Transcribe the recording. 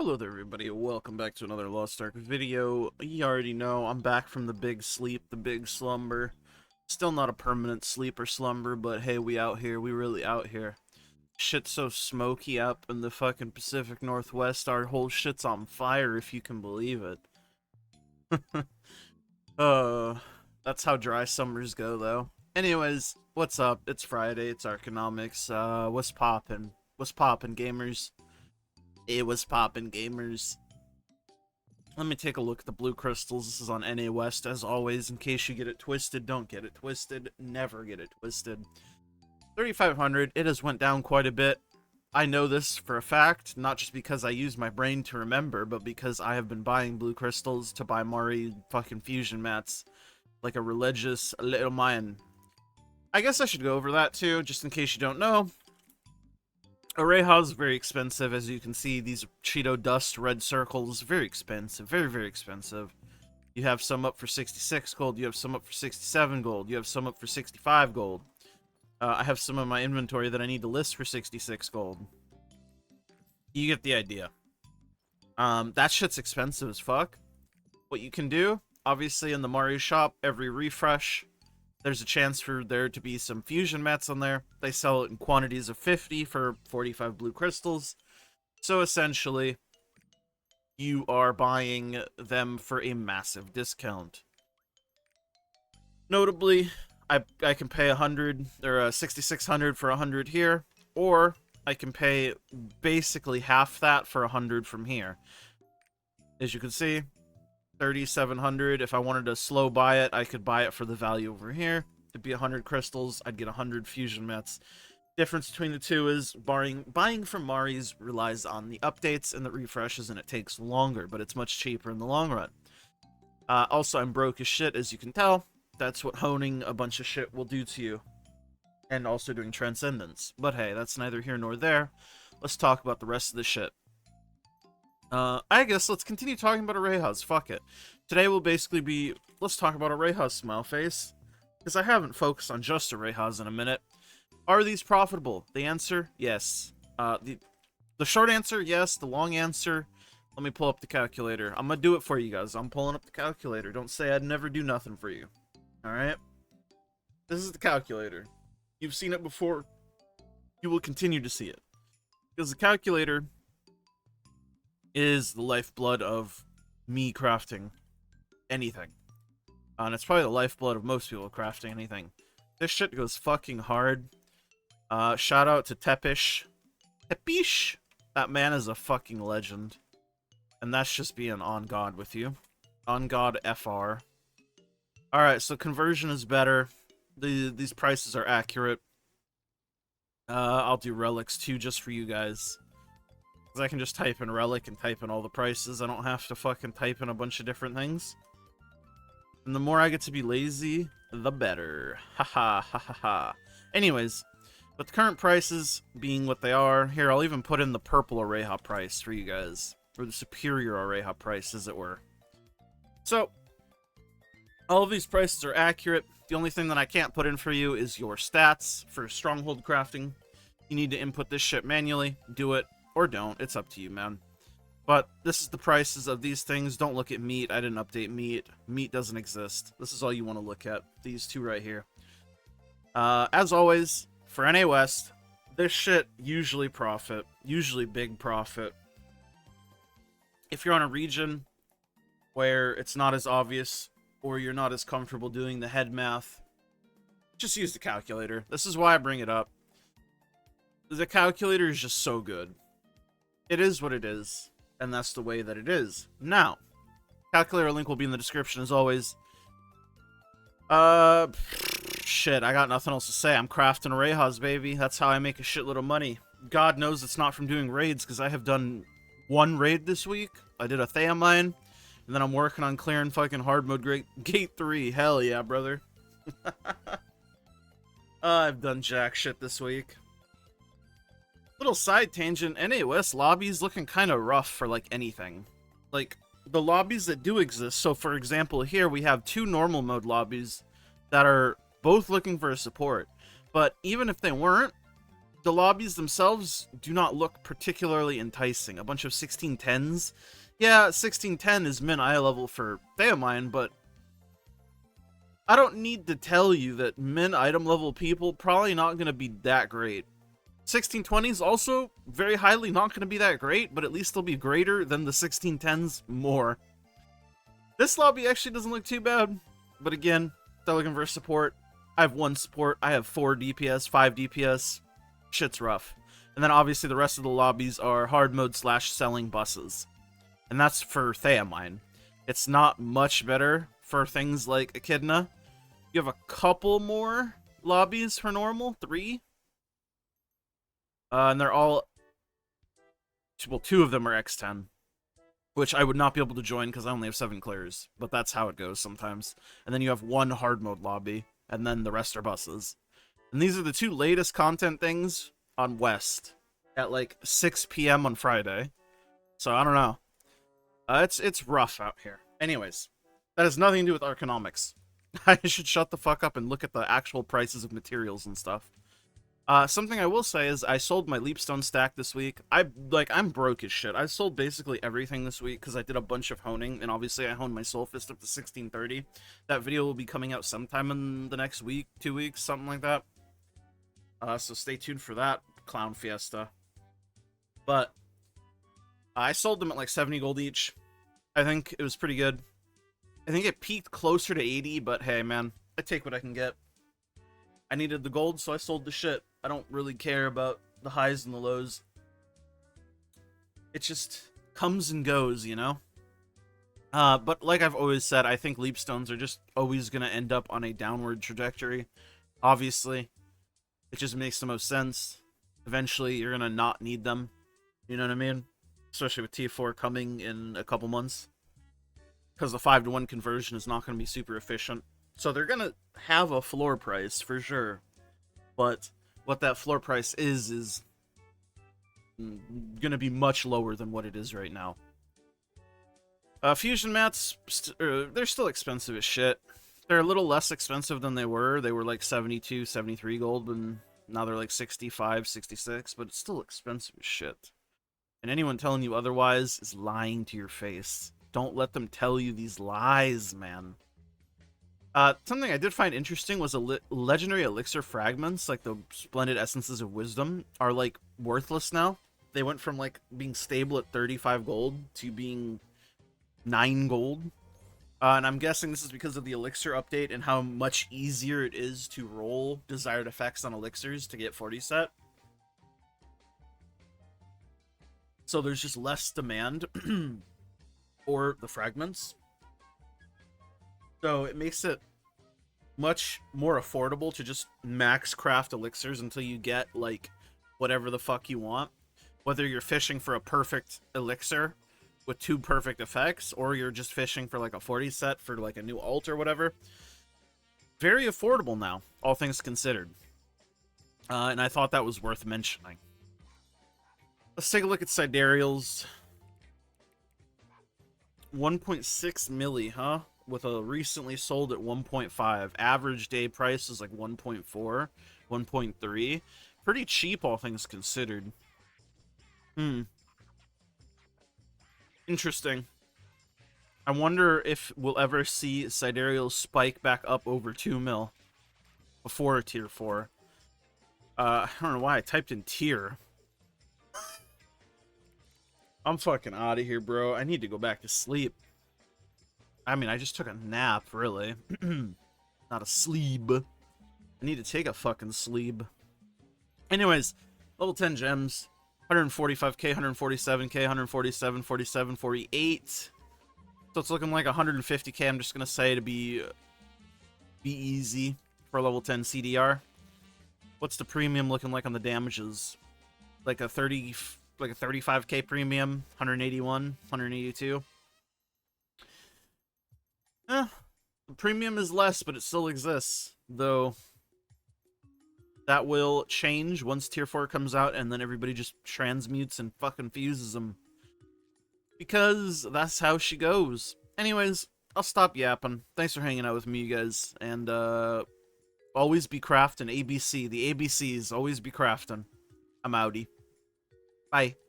Hello there everybody, welcome back to another Lost Ark video. You already know, I'm back from the big sleep, the big slumber. Still not a permanent sleep or slumber, but hey, we out here, we really out here. Shit's so smoky up in the fucking Pacific Northwest, our whole shit's on fire if you can believe it. That's how dry summers go though. Anyways, what's up? It's Friday, it's Arkonomics, what's poppin'? What's poppin', gamers? It was poppin', gamers. Let me take a look at the blue crystals. This is on NA West, as always. In case you get it twisted, don't get it twisted. Never get it twisted. 3,500. It has went down quite a bit. I know this for a fact, not just because I use my brain to remember, but because I have been buying blue crystals to buy Mari fucking fusion mats like a religious little man. I guess I should go over that too, just in case you don't know. Oreha is very expensive, as you can see. These Cheeto dust red circles, very expensive, very expensive. You have some up for 66 gold, you have some up for 67 gold, you have some up for 65 gold. I have some in my inventory that I need to list for 66 gold. You get the idea. That shit's expensive as fuck. What you can do, obviously in the Mario shop, every refresh, there's a chance for there to be some fusion mats on there. They sell it in quantities of 50 for 45 blue crystals. So essentially, you are buying them for a massive discount. Notably, I can pay 100 or 6,600 for 100 here, or I can pay basically half that for 100 from here. As you can see, 3,700. If I wanted to slow buy it, I could buy it for the value over here. It'd be 100 crystals. I'd get 100 fusion mats. Difference between the two is buying from Mari's relies on the updates and the refreshes, and it takes longer, but it's much cheaper in the long run. Also, I'm broke as shit, as you can tell. That's what honing a bunch of shit will do to you. And also doing transcendence. But hey, that's neither here nor there. Let's talk about the rest of the shit. I guess let's continue talking about Oreha's. Fuck it. Today will basically be, let's talk about Oreha's smile face. Because I haven't focused on just Oreha's in a minute. Are these profitable? The answer, yes. The short answer, yes. The long answer, let me pull up the calculator. I'm gonna do it for you guys. I'm pulling up the calculator. Don't say I'd never do nothing for you. Alright? This is the calculator. You've seen it before. You will continue to see it. Because the calculator is the lifeblood of me crafting anything. And it's probably the lifeblood of most people crafting anything. This shit goes fucking hard. Shout out to Tepish. Tepish! That man is a fucking legend. And that's just being on God with you. On God FR. Alright, so conversion is better. These prices are accurate. I'll do relics too, just for you guys. Because I can just type in relic and type in all the prices. I don't have to fucking type in a bunch of different things. And the more I get to be lazy, the better. Haha, ha ha ha. Anyways, with the current prices being what they are, here, I'll even put in the purple Oreha price for you guys. Or the superior Oreha price, as it were. So, all of these prices are accurate. The only thing that I can't put in for you is your stats for stronghold crafting. You need to input this shit manually. Do it. Or don't. It's up to you, man. But this is the prices of these things. Don't look at meat. I didn't update meat. Meat doesn't exist. This is all you want to look at. These two right here. As always, for NA West, this shit usually profit. Usually big profit. If you're on a region where it's not as obvious, or you're not as comfortable doing the head math, just use the calculator. This is why I bring it up. The calculator is just so good. It is what it is, and that's the way that it is. Now, calculator link will be in the description as always. Shit, I got nothing else to say. I'm crafting Oreha's, baby. That's how I make a shitload of money. God knows it's not from doing raids, because I have done one raid this week. I did a Thea mine, and then I'm working on clearing fucking hard mode gate 3. Hell yeah, brother. I've done jack shit this week. Little side tangent, NA West lobbies looking kind of rough for like anything. Like, the lobbies that do exist, so for example here we have 2 normal mode lobbies that are both looking for a support. But even if they weren't, the lobbies themselves do not look particularly enticing. A bunch of 1610s. Yeah, 1610 is min eye level for Theomine, but I don't need to tell you that min item level people probably not going to be that great. 1620s also very highly not going to be that great, but at least they'll be greater than the 1610s more. This lobby actually doesn't look too bad, but again, they're looking for support. I have 1 support, I have 4 DPS, 5 DPS. Shit's rough. And then obviously the rest of the lobbies are hard mode / selling buses. And that's for Theomine. It's not much better for things like Echidna. You have a couple more lobbies for normal, 3. And they're all... Well, 2 of them are X10. Which I would not be able to join because I only have 7 clears. But that's how it goes sometimes. And then you have 1 hard mode lobby. And then the rest are buses. And these are the 2 latest content things on West. At like 6 p.m. on Friday. So I don't know. It's rough out here. Anyways. That has nothing to do with Arkonomics. I should shut the fuck up and look at the actual prices of materials and stuff. Something I will say is I sold my Leapstone stack this week. I'm broke as shit. I sold basically everything this week because I did a bunch of honing, and obviously I honed my Soul Fist up to 1630. That video will be coming out sometime in the next week, 2 weeks, something like that. So stay tuned for that clown fiesta. But I sold them at like 70 gold each. I think it was pretty good. I think it peaked closer to 80, but hey, man, I take what I can get. I needed the gold, so I sold the shit. I don't really care about the highs and the lows. It just comes and goes, you know? But like I've always said, I think Leapstones are just always going to end up on a downward trajectory. Obviously. It just makes the most sense. Eventually, you're going to not need them. You know what I mean? Especially with T4 coming in a couple months. Because the 5-to-1 conversion is not going to be super efficient. So they're going to have a floor price, for sure. But what that floor price is going to be much lower than what it is right now. Fusion mats, they're still expensive as shit. They're a little less expensive than they were. They were like 72, 73 gold, and now they're like 65, 66. But it's still expensive as shit. And anyone telling you otherwise is lying to your face. Don't let them tell you these lies, man. Something I did find interesting was legendary elixir fragments, like the splendid essences of wisdom, are like worthless now. They went from like being stable at 35 gold to being 9 gold. And I'm guessing this is because of the elixir update and how much easier it is to roll desired effects on elixirs to get 40 set. So there's just less demand for the fragments. So it makes it much more affordable to just max craft elixirs until you get, like, whatever the fuck you want. Whether you're fishing for a perfect elixir with 2 perfect effects, or you're just fishing for, like, a 40 set for, like, a new ult or whatever. Very affordable now, all things considered. And I thought that was worth mentioning. Let's take a look at Sidereals. 1.6 milli, huh? With a recently sold at 1.5. Average day price is like 1.4, 1.3. Pretty cheap, all things considered. Interesting. I wonder if we'll ever see Sidereals spike back up over 2 mil before a tier 4. I don't know why I typed in tier. I'm fucking out of here, bro. I need to go back to sleep. I mean, I just took a nap, really. Not a sleep. I need to take a fucking sleep. Anyways, level 10 gems. 145k, 147k, 147, 47, 48. So it's looking like 150k, I'm just going to say, to be easy for level 10 CDR. What's the premium looking like on the damages? Like a 35k premium, 181, 182. The premium is less, but it still exists, though that will change once tier 4 comes out, and then everybody just transmutes and fucking fuses them. Because that's how she goes. Anyways, I'll stop yapping. Thanks for hanging out with me, you guys, and always be crafting. ABC, the ABCs, always be crafting. I'm outie. Bye.